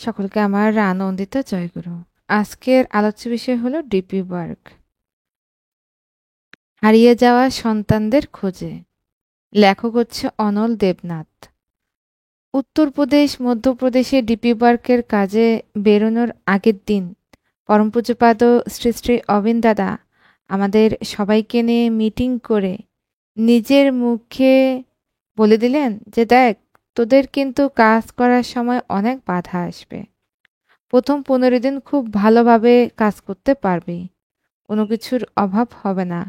সকলকে আমার আনন্দিত জয়গুরু। আজকের আলোচ্য বিষয় হলো ডিপি ওয়ার্ক। হারিয়ে যাওয়া সন্তানদের খোঁজে। লেখক হচ্ছে অনল দেবনাথ। উত্তরপ্রদেশ মধ্যপ্রদেশে ডিপি ওয়ার্কের কাজে বেরোনোর আগের দিন পরম পূজ্যপাদ শ্রী শ্রী অবিন দাদা আমাদের সবাইকে নিয়ে মিটিং করে নিজের মুখে বলে দিলেন যে দেখ, তোদের কিন্তু কাজ করার সময় অনেক বাধা আসবে। প্রথম 15 দিন খুব ভালোভাবে কাজ করতে পারবি, কোনো কিছুর অভাব হবে না।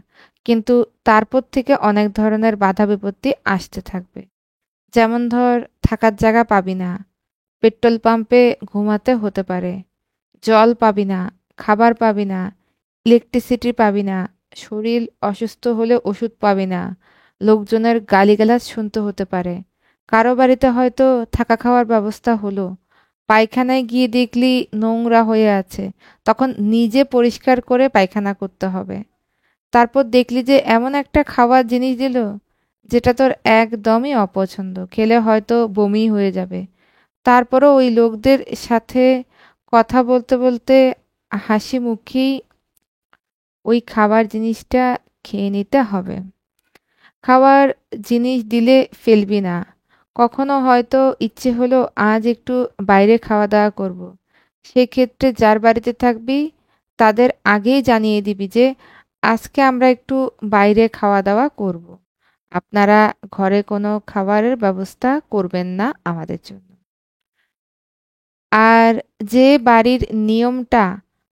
কিন্তু তারপর থেকে অনেক ধরনের বাধা বিপত্তি আসতে থাকবে। যেমন ধর, থাকার জায়গা পাবি না, পেট্রোল পাম্পে ঘুমাতে হতে পারে, জল পাবি না, খাবার পাবি না, ইলেকট্রিসিটি পাবি না, শরীর অসুস্থ হলে ওষুধ পাবি না, লোকজনের গালিগালাজ শুনতে হতে পারে। কারো বাড়িতে হয়তো থাকা খাওয়ার ব্যবস্থা হলো, পায়খানায় গিয়ে দেখলি নোংরা হয়ে আছে, তখন নিজে পরিষ্কার করে পায়খানা করতে হবে। তারপর দেখলি যে এমন একটা খাওয়ার জিনিস দিল যেটা তোর একদমই অপছন্দ, খেলে হয়তো বমি হয়ে যাবে, তারপরও ওই লোকদের সাথে কথা বলতে বলতে হাসি মুখেই ওই খাবার জিনিসটা খেয়ে নিতে হবে। খাওয়ার জিনিস দিলে ফেলবি না। কখনো হয়তো ইচ্ছে হলো আজ একটু বাইরে খাওয়া দাওয়া করব। সেক্ষেত্রে যার বাড়িতে থাকবি তাদের আগেই জানিয়ে দিবি যে আজকে আমরা একটু বাইরে খাওয়া দাওয়া করব। আপনারা ঘরে কোনো খাবারের ব্যবস্থা করবেন না আমাদের জন্য। আর যে বাড়ির নিয়মটা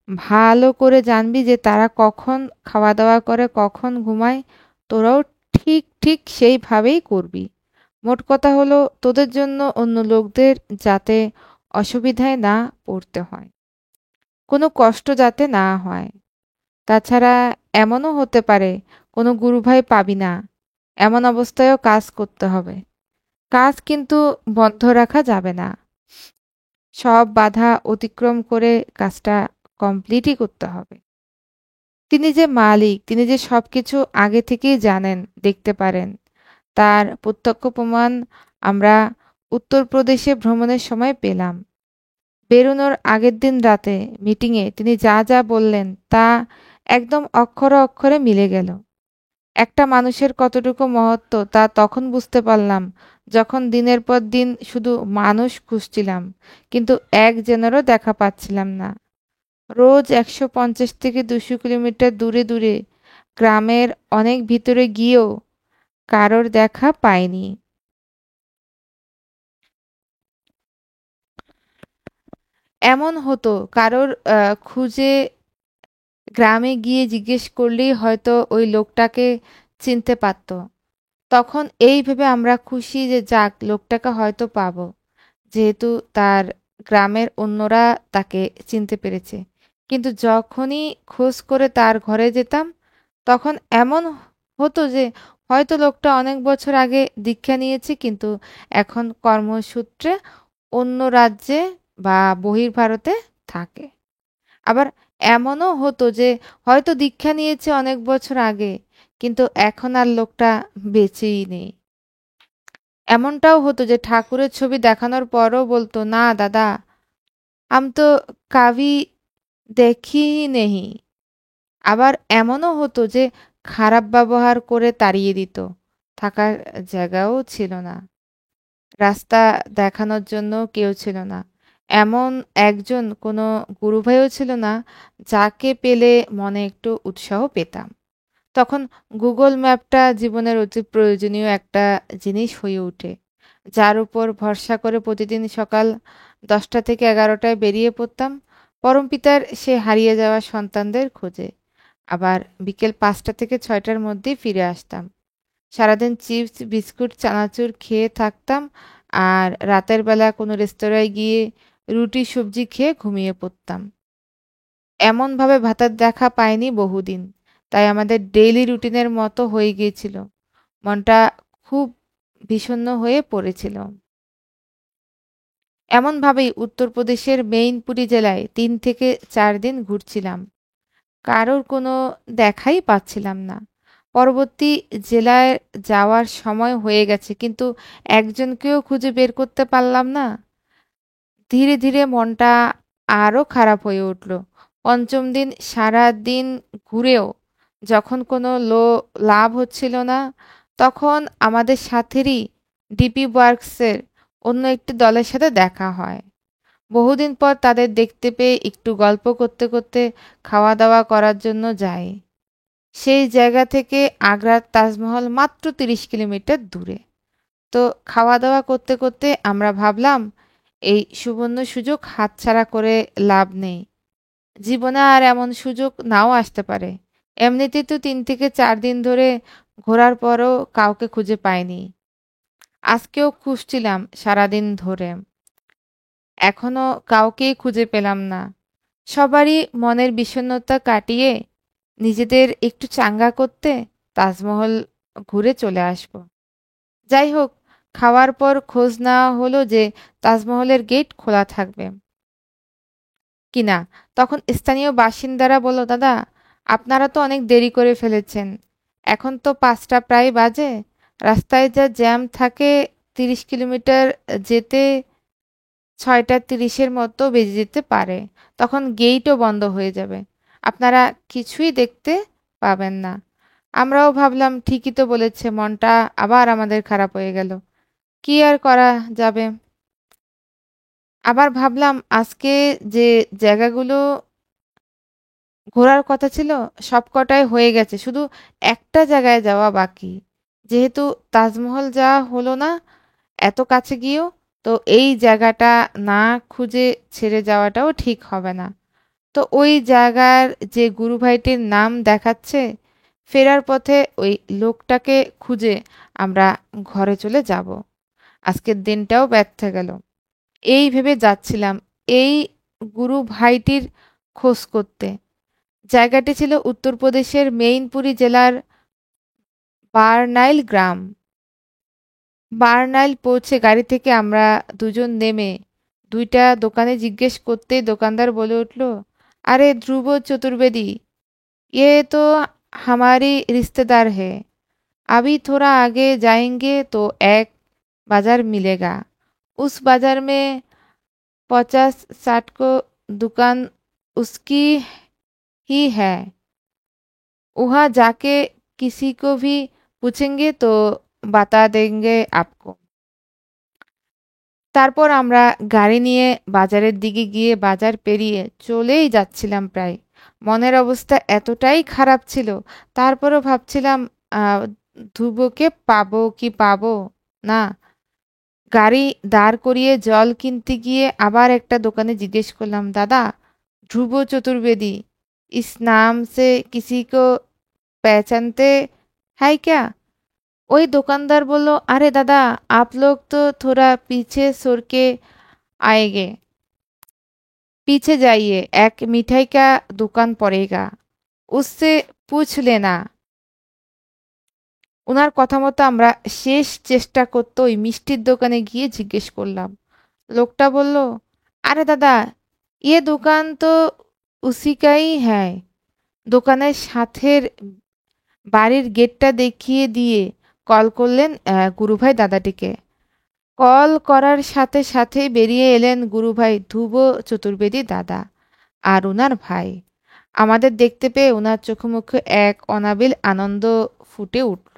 ভালো করে জানবি যে তারা কখন খাওয়া দাওয়া করে, কখন ঘুমায়, তোরাও ঠিক ঠিক সেইভাবেই করবি। মোট কথা হলো, তোদের জন্য অন্য লোকদের যাতে অসুবিধায় না পড়তে হয়, কোনো কষ্ট যাতে না হয়। তাছাড়া এমনও হতে পারে কোনো গুরুভাই পাবি না, এমন অবস্থায়ও কাজ করতে হবে। কাজ কিন্তু বন্ধ রাখা যাবে না, সব বাধা অতিক্রম করে কাজটা কমপ্লিটই করতে হবে। তিনি যে মালিক, তিনি যে সবকিছু আগে থেকেই জানেন, দেখতে পারেন, তার প্রত্যক্ষ প্রমাণ আমরা উত্তরপ্রদেশে ভ্রমণের সময় পেলাম। বেরোনোর আগের দিন রাতে মিটিংয়ে তিনি যা যা বললেন তা একদম অক্ষরে অক্ষরে মিলে গেল। একটা মানুষের কতটুকু মহত্ব তা তখন বুঝতে পারলাম যখন দিনের পর দিন শুধু মানুষ খুঁজছিলাম, কিন্তু একজনেরও দেখা পাচ্ছিলাম না। রোজ 150 থেকে 200 কিলোমিটার দূরে দূরে, গ্রামের অনেক ভিতরে গিয়েও কারোর দেখা পাইনি। এমন হতো কারোর খুঁজে গ্রামে গিয়ে জিজ্ঞেস করলেই হয়তো ওই লোকটাকে চিনতে পারতো। তখন এই ভেবে আমরা খুশি যে যাক, লোকটাকে হয়তো পাবো, যেহেতু তার গ্রামের অন্যরা তাকে চিনতে পেরেছে। কিন্তু যখনই খোঁজ করে তার ঘরে যেতাম, তখন এমন হতো যে হয়তো লোকটা অনেক বছর আগে দীক্ষা নিয়েছে, কিন্তু এখন কর্মসূত্রে অন্য রাজ্যে বা বহির্ভারতে থাকে। আবার এমনও হতো যে হয়তো দীক্ষা নিয়েছে অনেক বছর আগে, কিন্তু এখন আর লোকটা বেঁচেই নেই। এমনটাও হতো যে ঠাকুরের ছবি দেখানোর পরও বলতো, না দাদা, আম তো কাভি দেখি হি নেহি। আবার এমনও হতো যে খারাপ ব্যবহার করে তাড়িয়ে দিত, থাকার জায়গাও ছিল না, রাস্তা দেখানোর জন্য কেউ ছিল না, এমন একজন কোনো গুরুভাইও ছিল না যাকে পেলে মনে একটু উৎসাহ পেতাম। তখন গুগল ম্যাপটা জীবনের অতি প্রয়োজনীয় একটা জিনিস হয়ে ওঠে, যার উপর ভরসা করে প্রতিদিন সকাল 10টা থেকে 11টায় বেরিয়ে পড়তাম পরমপিতার সে হারিয়ে যাওয়া সন্তানদের খোঁজে। আবার বিকেল 5টা থেকে 6টার মধ্যেই ফিরে আসতাম। সারাদিন চিপস বিস্কুট চানাচুর খেয়ে থাকতাম, আর রাতের বেলা কোনো রেস্তোরাঁয় গিয়ে রুটি সবজি খেয়ে ঘুমিয়ে পড়তাম। এমনভাবে ভাতের দেখা পাইনি বহুদিন, তাই আমাদের ডেইলি রুটিনের মতো হয়ে গিয়েছিল। মনটা খুব বিষণ্ণ হয়ে পড়েছিল। এমনভাবেই উত্তরপ্রদেশের মেইনপুরী জেলায় 3 থেকে 4 দিন ঘুরছিলাম, কারোর কোনো দেখাই পাচ্ছিলাম না। পরবর্তী জেলায় যাওয়ার সময় হয়ে গেছে, কিন্তু একজনকেও খুঁজে বের করতে পারলাম না। ধীরে ধীরে মনটা আরো খারাপ হয়ে উঠল। পঞ্চম দিন সারাদিন ঘুরেও যখন কোনো লাভ হচ্ছিল না, তখন আমাদের সাথেরই ডিপি ওয়ার্কসের অন্য একটি দলের সাথে দেখা হয়। বহুদিন পর তাদের দেখতে পেয়ে একটু গল্প করতে করতে খাওয়া দাওয়া করার জন্য যাই। সেই জায়গা থেকে আগ্রার তাজমহল মাত্র ৩০ কিলোমিটার দূরে। তো খাওয়া দাওয়া করতে করতে আমরা ভাবলাম এই সুবর্ণ সুযোগ হাতছাড়া করে লাভ নেই। জীবনে আর এমন সুযোগ নাও আসতে পারে। এমনিতেই তো ৩ থেকে ৪ দিন ধরে ঘোরার পরও কাউকে খুঁজে পাইনি। আজকেও খুঁজছিলাম সারাদিন ধরে, এখনো কাউকেই খুঁজে পেলাম না। সবারই মনের বিষণ্ণতা কাটিয়ে নিজেদের একটু চাঙ্গা করতে তাজমহল ঘুরে চলে আসব। যাই হোক, খাওয়ার পর খোঁজ নেওয়া হলো যে তাজমহলের গেট খোলা থাকবে কিনা। তখন স্থানীয় বাসিন্দারা বলল, দাদা, আপনারা তো অনেক দেরি করে ফেলেছেন, এখন তো ৫টা প্রায় বাজে, রাস্তায় যা জ্যাম থাকে, ৩০ কিলোমিটার যেতে ৬টা ৩০-এর মতো বেজে যেতে পারে, তখন গেটও বন্ধ হয়ে যাবে, আপনারা কিছুই দেখতে পাবেন না। আমরাও ভাবলাম ঠিকই তো বলেছে, মনটা আবার আমাদের খারাপ হয়ে গেল। কি আর করা যাবে। আবার ভাবলাম আজকে যে জায়গাগুলো ঘোরার কথা ছিল সবকটাই হয়ে গেছে, শুধু একটা জায়গায় যাওয়া বাকি। যেহেতু তাজমহল যাওয়া হলো না এত কাছে গিয়েও, তো এই জায়গাটা না খুঁজে ছেড়ে যাওয়াটাও ঠিক হবে না। তো ওই জায়গার যে গুরু ভাইটির নাম দেখাচ্ছে, ফেরার পথে ওই লোকটাকে খুঁজে আমরা ঘরে চলে যাব। আজকের দিনটাও ব্যর্থ গেল। এই ভেবে যাচ্ছিলাম এই গুরু ভাইটির খোঁজ করতে। জায়গাটি ছিল উত্তরপ্রদেশের মেইনপুরী জেলার বারনাইল গ্রাম। বারনাইল পৌঁছে গাড়ি থেকে আমরা দুজন নেমে 2টা দোকানে জিজ্ঞেস করতেই দোকানদার বলে উঠল, আরে ধ্রুব চতুর্वेदी, ये तो हमारी रिश्तेदार है, अभी थोड़ा आगे जाएंगे तो एक बाजार मिलेगा, उस बाजार में 50-60 को दुकान उसकी ही है, वहाँ जाके किसी को भी पूछेंगे तो बता देंगे आपको। তারপর আমরা গাড়ি নিয়ে বাজারের দিকে গিয়ে বাজার পেরিয়ে চলেই যাচ্ছিলাম প্রায়। মনের অবস্থা এতটাই খারাপ ছিল, তারপরও ভাবছিলাম আহ, ধ্রুবকে পাবো কি পাবো না। গাড়ি দাঁড় করিয়ে জল কিনতে গিয়ে আবার একটা দোকানে জিজ্ঞেস করলাম, দাদা, ধ্রুব চতুর্वेदी इस नाम से किसी को पहचानते है क्या? ওই দোকানদার বলল, আরে দাদা, आप लोग तो थोड़ा पीछे सर के आएंगे, पीछे जाइए, एक मिठाई का दुकान पड़ेगा, उससे पूछ लेना। ওনার কথা মতো আমরা শেষ চেষ্টা করতে ওই মিষ্টির দোকানে গিয়ে জিজ্ঞেস করলাম। লোকটা বলল, আরে দাদা, ये दुकान तो उसी का ही है। দোকানের সাথের বাড়ির গেটটা দেখিয়ে দিয়ে কল করলেন গুরুভাই দাদাটিকে। কল করার সাথে সাথেই বেরিয়ে এলেন গুরুভাই ধ্রুব চতুর্বেদী দাদা আর উনার ভাই। আমাদের দেখতে পেয়ে উনার চোখে মুখে এক অনাবিল আনন্দ ফুটে উঠল।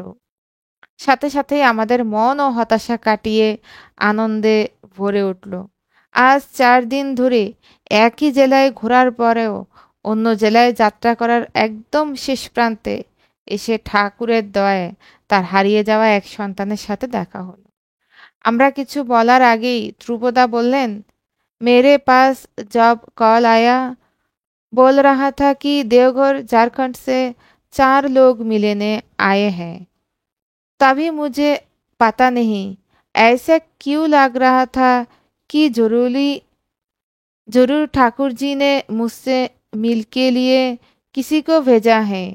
সাথে সাথেই আমাদের মন ও হতাশা কাটিয়ে আনন্দে ভরে উঠল। আজ 4 দিন ধরে একই জেলায় ঘোরার পরেও অন্য জেলায় যাত্রা করার একদম শেষ প্রান্তে এসে ঠাকুরের দয়ায় তার হারিয়ে যাওয়া এক সন্তানের সাথে দেখা হলো। আমরা কিছু বলার আগেই ধ্রুবদা বললেন, मेरे पास जब कॉल आया, बोल रहा था कि देवघर झारखंड से 4 लोग मिलने आए हैं। तभी मुझे पता नहीं ऐसा क्यों लग रहा था कि जरूर ठाकुर जी ने मुझसे मिल के लिए किसी को भेजा है,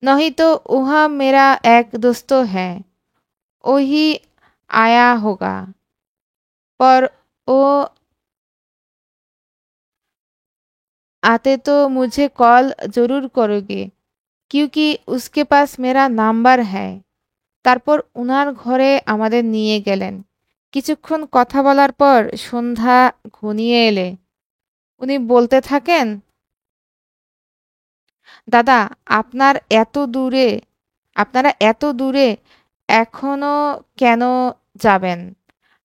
नहीं तो वह मेरा एक दोस्त है, वही आया होगा, पर वो आते तो मुझे कॉल जरूर करोगे, क्योंकि उसके पास मेरा নাম্বার है। তারপর উনার ঘরে আমাদের নিয়ে গেলেন। কিছুক্ষণ কথা বলার পর সন্ধ্যা ঘনিয়ে এলে উনি বলতে থাকেন, দাদা, আপনার এত দূরে আপনারা এত দূরে এখনো কেন যাবেন?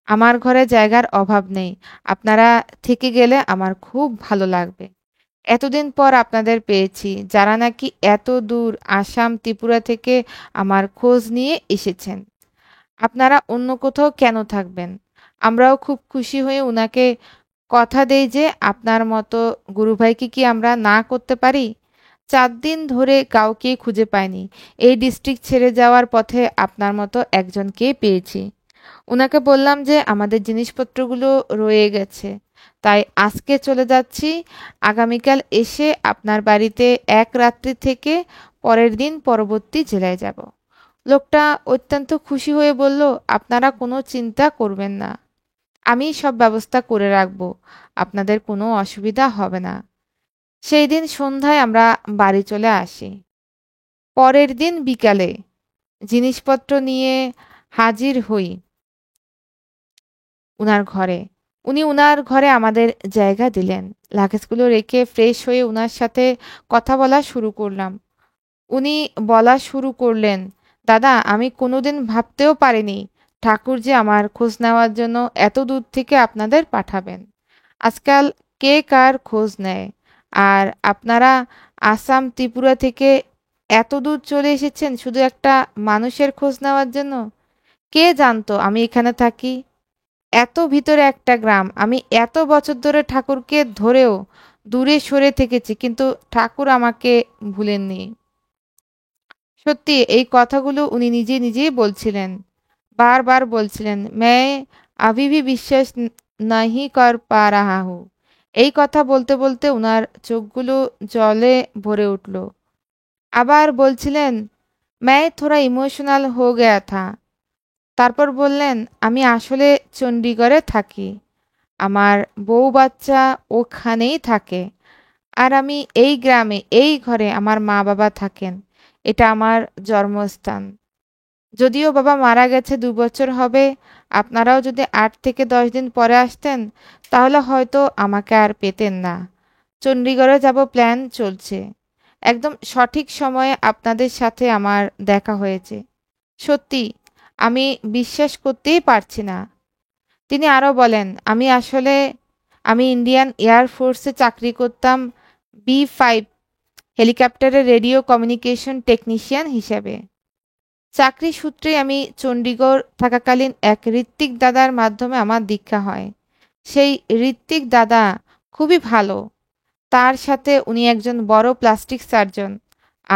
আমার ঘরে জায়গার অভাব নেই। আপনারা থেকে গেলে আমার খুব ভালো লাগবে। এতদিন পর আপনাদের পেয়েছি, যারা নাকি এত দূর আসাম, ত্রিপুরা থেকে আমার খোঁজ নিয়ে এসেছেন। আপনারা অন্য কোথাও কেন থাকবেন? আমরাও খুব খুশি হয়ে উনাকে কথা দেই যে আপনার মতো গুরুভাইকে কি আমরা না করতে পারি? ৪ দিন ধরে কাউকেই খুঁজে পাইনি। এই ডিস্ট্রিক্ট ছেড়ে যাওয়ার পথে আপনার মতো একজনকেই পেয়েছি। উনাকে বললাম যে আমাদের জিনিসপত্রগুলো রয়ে গেছে। তাই আজকে চলে যাচ্ছি। আগামীকাল এসে আপনার বাড়িতে এক রাত্রি থেকে পরের দিন পরবর্তী জেলায় যাব। লোকটা অত্যন্ত খুশি হয়ে বলল, আপনারা কোনো চিন্তা করবেন না। আমি সব ব্যবস্থা করে রাখব। আপনাদের কোনো অসুবিধা হবে না। সেই দিন সন্ধ্যায় আমরা বাড়ি চলে আসি। পরের দিন বিকালে জিনিসপত্র নিয়ে হাজির হই উনার ঘরে। উনি উনার ঘরে আমাদের জায়গা দিলেন। লাগেজগুলো রেখে ফ্রেশ হয়ে উনার সাথে কথা বলা শুরু করলাম। উনি বলা শুরু করলেন, দাদা, আমি কোনোদিন ভাবতেও পারিনি ঠাকুর যে আমার খোঁজ নেওয়ার জন্য এত দূর থেকে আপনাদের পাঠাবেন। আজকাল কে কার খোঁজ নেয়? আর আপনারা আসাম, ত্রিপুরা থেকে এত দূর চলে এসেছেন শুধু একটা মানুষের খোঁজ নেওয়ার জন্য? কে জানতো আমি এখানে থাকি? এত ভিতরে একটা গ্রাম, আমি এত বছর ধরে ঠাকুরকে ধরেও দূরে সরে থেকেছি, কিন্তু ঠাকুর আমাকে ভুলেননি। সত্যি এই কথাগুলো উনি নিজেই বলছিলেন। বারবার বলছিলেন, मैं अभी भी বিশ্বাস नहीं कर पा रहा हूँ। এই কথা বলতে বলতে উনার চোখগুলো জলে ভরে উঠল। আবার বলছিলেন, मैं थोड़ा इमोशनल हो गया था। তারপর বললেন, আমি আসলে চণ্ডীগড়ে থাকি। আমার বউ বাচ্চা ওখানেই থাকে। আর আমি এই গ্রামে, এই ঘরে আমার মা বাবা থাকেন। এটা আমার জন্মস্থান। যদিও বাবা মারা গেছে ২ বছর হবে, আপনারাও যদি ৮ থেকে ১০ দিন পরে আসতেন তাহলে হয়তো আমাকে আর পেতেন না। চণ্ডীগড়ে যাব প্ল্যান চলছে। একদম সঠিক সময়ে আপনাদের সাথে আমার দেখা হয়েছে। সত্যি আমি বিশ্বাস করতেই পারছি না। তিনি আরও বলেন, আমি ইন্ডিয়ান এয়ার ফোর্সে চাকরি করতাম বি-৫ হেলিকপ্টারের রেডিও কমিউনিকেশন টেকনিশিয়ান হিসেবে। চাকরি সূত্রে আমি চণ্ডীগড় থাকাকালীন এক ঋত্বিক দাদার মাধ্যমে আমার দীক্ষা হয়। সেই ঋত্বিক দাদা খুবই ভালো। তার সাথে উনি একজন বড় প্লাস্টিক সার্জন।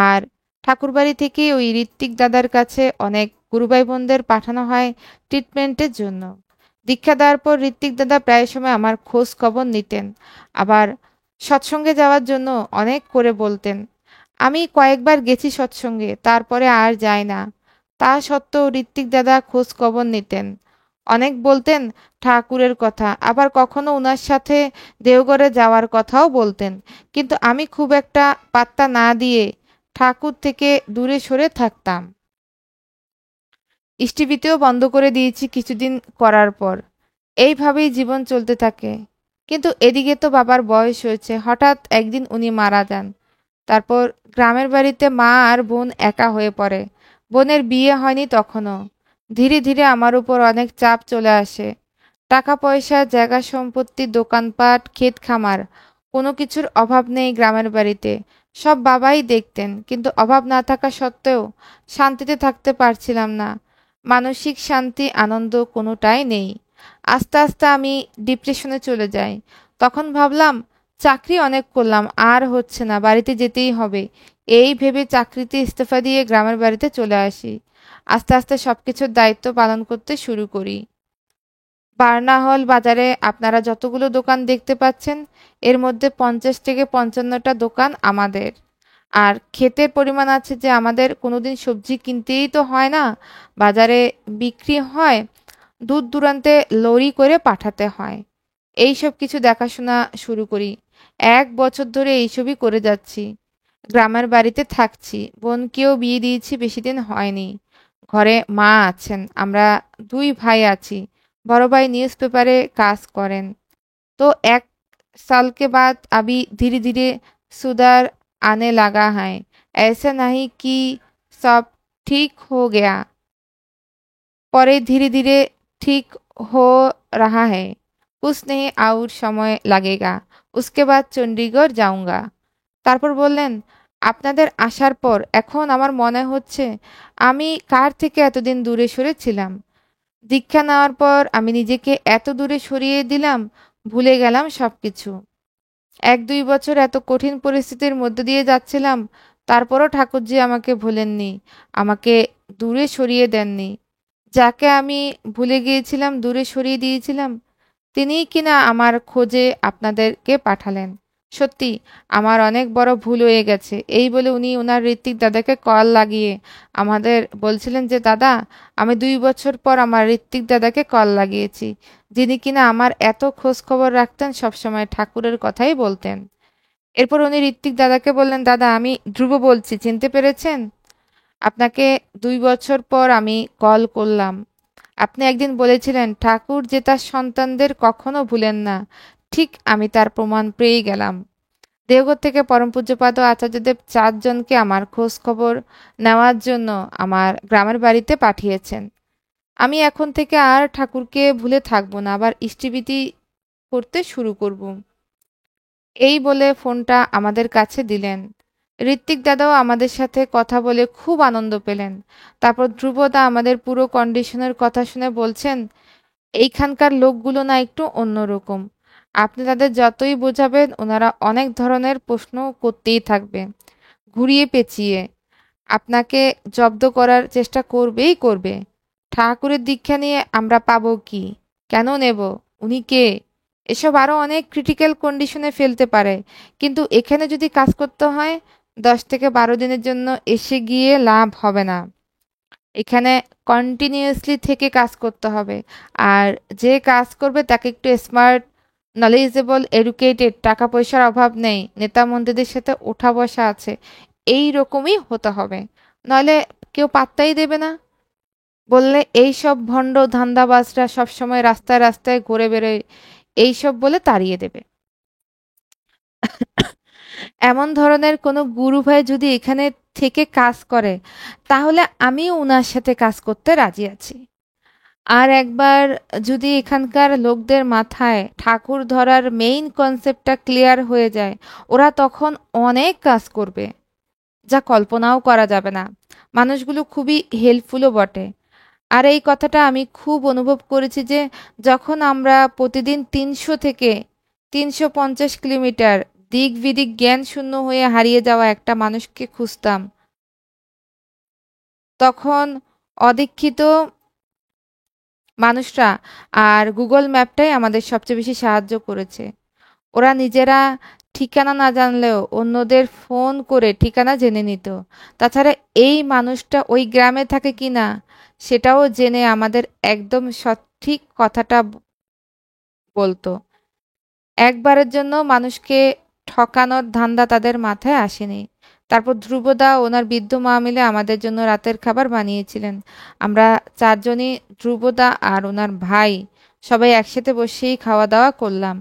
আর ঠাকুরবাড়ি থেকে ওই ঋত্বিক দাদার কাছে অনেক গুরুভাই বোনদের পাঠানো হয় ট্রিটমেন্টের জন্য। দীক্ষা দেওয়ার পর ঋত্বিক দাদা প্রায় সময় আমার খোঁজ খবর নিতেন। আবার সৎসঙ্গে যাওয়ার জন্য অনেক করে বলতেন। আমি কয়েকবার গেছি সৎসঙ্গে, তারপরে আর যাই না। তা সত্ত্বেও ঋত্বিক দাদা খোঁজ খবর নিতেন। অনেক বলতেন ঠাকুরের কথা, আবার কখনো উনার সাথে দেওঘরে যাওয়ার কথাও বলতেন। কিন্তু আমি খুব একটা পাত্তা না দিয়ে ঠাকুর থেকে দূরে সরে থাকতাম। ইষ্টিভিতেও বন্ধ করে দিয়েছি কিছুদিন করার পর। এইভাবেই জীবন চলতে থাকে। কিন্তু এদিকে তো বাবার বয়স হয়েছে। হঠাৎ একদিন উনি মারা যান। তারপর গ্রামের বাড়িতে মা আর বোন একা হয়ে পড়ে। বোনের বিয়ে হয়নি তখনও। ধীরে ধীরে আমার উপর অনেক চাপ চলে আসে। টাকা পয়সা, জায়গা সম্পত্তি, দোকানপাট, ক্ষেত খামার, কোনো কিছুর অভাব নেই গ্রামের বাড়িতে। সব বাবাই দেখতেন, কিন্তু অভাব না থাকা সত্ত্বেও শান্তিতে থাকতে পারছিলাম না। মানসিক শান্তি, আনন্দ কোনোটাই নেই। আস্তে আস্তে আমি ডিপ্রেশনে চলে যাই। তখন ভাবলাম, চাকরি অনেক করলাম, আর হচ্ছে না, বাড়িতে যেতেই হবে। এই ভেবে চাকরিতে ইস্তফা দিয়ে গ্রামের বাড়িতে চলে আসি। আস্তে আস্তে সবকিছুর দায়িত্ব পালন করতে শুরু করি। বার্নাহল বাজারে আপনারা যতগুলো দোকান দেখতে পাচ্ছেন, এর মধ্যে ৫০ থেকে ৫৫টা দোকান আমাদের। আর ক্ষেতের পরিমাণ আছে যে আমাদের কোনোদিন সবজি কিনতেই তো হয় না। বাজারে বিক্রি হয়, দূর দূরান্তে লরি করে পাঠাতে হয়। এই সব কিছু দেখাশোনা শুরু করি। ১ বছর ধরে এইসবই করে যাচ্ছি। গ্রামের বাড়িতে থাকছি। বোনকেও বিয়ে দিয়েছি, বেশিদিন হয়নি। ঘরে মা আছেন, আমরা ২ ভাই আছি। बड़ो भाई न्यूज़पेपरे काज करें। तो 1 साल के बाद अभी धीरे धीरे सुधार आने लगा है। ऐसा नहीं कि सब ठीक हो गया, পরে धीरे धीरे ठीक हो रहा है। कुछ नहीं और समय लगेगा, उसके बाद चंडीगढ़ जाऊंगा। তারপর বললেন, আপনাদের আসার পর এখন আমার মনে হচ্ছে আমি কার থেকে এতদিন দূরে সরে ছিলাম। দীক্ষা নেওয়ার পর আমি নিজেকে এত দূরে সরিয়ে দিলাম, ভুলে গেলাম সবকিছু। 1-2 বছর এত কঠিন পরিস্থিতির মধ্য দিয়ে যাচ্ছিলাম, তারপরও ঠাকুরজি আমাকে ভোলেননি, আমাকে দূরে সরিয়ে দেননি। যাকে আমি ভুলে গিয়েছিলাম, দূরে সরিয়ে দিয়েছিলাম, তিনিই কিনা আমার খোঁজে আপনাদেরকে পাঠালেন। সত্যি আমার অনেক বড় ভুল হয়ে গেছে। এই বলে উনি ওনার ঋত্বিক দাদাকে কল লাগিয়ে আমাদের বলছিলেন যে, দাদা, আমি 2 বছর পর আমার ঋত্বিক দাদাকে কল লাগিয়েছি, যিনি কিনা আমার এত খোঁজ খবর রাখতেন, সবসময় ঠাকুরের কথাই বলতেন। এরপর উনি ঋত্বিক দাদাকে বললেন, দাদা, আমি ধ্রুব বলছি, চিনতে পেরেছেন? আপনাকে 2 বছর পর আমি কল করলাম। আপনি একদিন বলেছিলেন ঠাকুর যে তার সন্তানদের কখনো ভুলেন না। ঠিক আমি তার প্রমাণ পেয়ে গেলাম। দেওঘর থেকে পরম পূজ্যপাদ আচার্যদেব 4 জনকে আমার খোঁজ খবর নেওয়ার জন্য আমার গ্রামের বাড়িতে পাঠিয়েছেন। আমি এখন থেকে আর ঠাকুরকে ভুলে থাকবো না, আবার ইষ্টিবৃতি করতে শুরু করব। এই বলে ফোনটা আমাদের কাছে দিলেন। ঋত্বিক দাদাও আমাদের সাথে কথা বলে খুব আনন্দ পেলেন। তারপর ধ্রুবদা আমাদের পুরো কন্ডিশনের কথা শুনে বলছেন, এইখানকার লোকগুলো না একটু অন্যরকম। আপনি তাদের যতই বোঝাবেন, ওনারা অনেক ধরনের প্রশ্ন করতেই থাকবে, ঘুরিয়ে পেঁচিয়ে আপনাকে জব্দ করার চেষ্টা করবেই করবে। ঠাকুরের দীক্ষা নিয়ে আমরা পাবো কি? কেন নেব? উনি কে? এসব আরো অনেক ক্রিটিক্যাল কন্ডিশনে ফেলতে পারে। কিন্তু এখানে যদি কাজ করতে হয়, 10 থেকে 12 দিনের জন্য এসে গিয়ে লাভ হবে না। এখানে কন্টিনিউয়াসলি থেকে কাজ করতে হবে। আর যে কাজ করবে তাকে একটু স্মার্ট, নলেজেবল, এডুকেটেড, টাকা পয়সার অভাব নেই, নেতা মন্ত্রীদের সাথে ওঠা বসা আছে, এই রকমই হতে হবে। নইলে কেউ পাত্তাই দেবে না। বললে এইসব ভণ্ড ধান্দাবাজরা সবসময় রাস্তায় রাস্তায় ঘুরে বেড়োয়, এইসব বলে তাড়িয়ে দেবে। এমন ধরনের কোনো গুরু ভাই যদি এখানে থেকে কাজ করে, তাহলে আমিও উনার সাথে কাজ করতে রাজি আছি। আর একবার যদি এখানকার লোকদের মাথায় ঠাকুর ধরার মেইন কনসেপ্টটা ক্লিয়ার হয়ে যায়, ওরা তখন অনেক কাজ করবে, যা কল্পনাও করা যাবে না। মানুষগুলো খুবই হেল্পফুলও বটে। আর এই কথাটা আমি খুব অনুভব করেছি যে যখন আমরা প্রতিদিন 300 থেকে 350 কিলোমিটার দিক বিদিক জ্ঞান শূন্য হয়ে হারিয়ে যাওয়া একটা মানুষকে খুঁজতাম, তখন অদীক্ষিত মানুষরা আর গুগল ম্যাপটাই আমাদের সবচেয়ে বেশি সাহায্য করেছে। ওরা নিজেরা ঠিকানা না জানলেও অন্যদের ফোন করে ঠিকানা জেনে নিত। তাছাড়া এই মানুষটা ওই গ্রামে থাকে কি না সেটাও জেনে আমাদের একদম সঠিক কথাটা বলতো। একবারের জন্য মানুষকে ঠকানোর ধান্দা তাদের মাথায় আসেনি। তারপর ধ্রুবদা ওনার বৃদ্ধ মা মিলে আমাদের জন্য রাতের খাবার বানিয়েছিলেন। আমরা 4 জনই, ধ্রুবদা আর ওনার ভাই, সবাই একসাথে বসেই খাওয়া দাওয়া করলাম।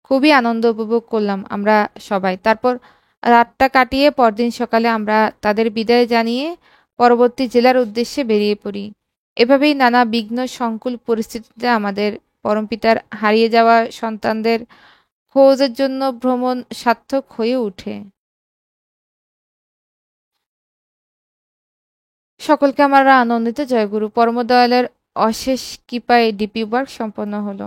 খুবই আনন্দ উপভোগ করলাম আমরা সবাই। তারপর রাতটা কাটিয়ে পরদিন সকালে আমরা তাদের বিদায় জানিয়ে পরবর্তী জেলার উদ্দেশ্যে বেরিয়ে পড়ি। এভাবেই নানা বিঘ্ন সংকুল পরিস্থিতিতে আমাদের পরমপিতার হারিয়ে যাওয়া সন্তানদের খোঁজের জন্য ভ্রমণ সার্থক হয়ে ওঠে। সকলকে আমরা আনন্দিত। জয়গুরু। পরমদয়ালের অশেষ কৃপায় ডিপি ওয়ার্ক সম্পন্ন হলো।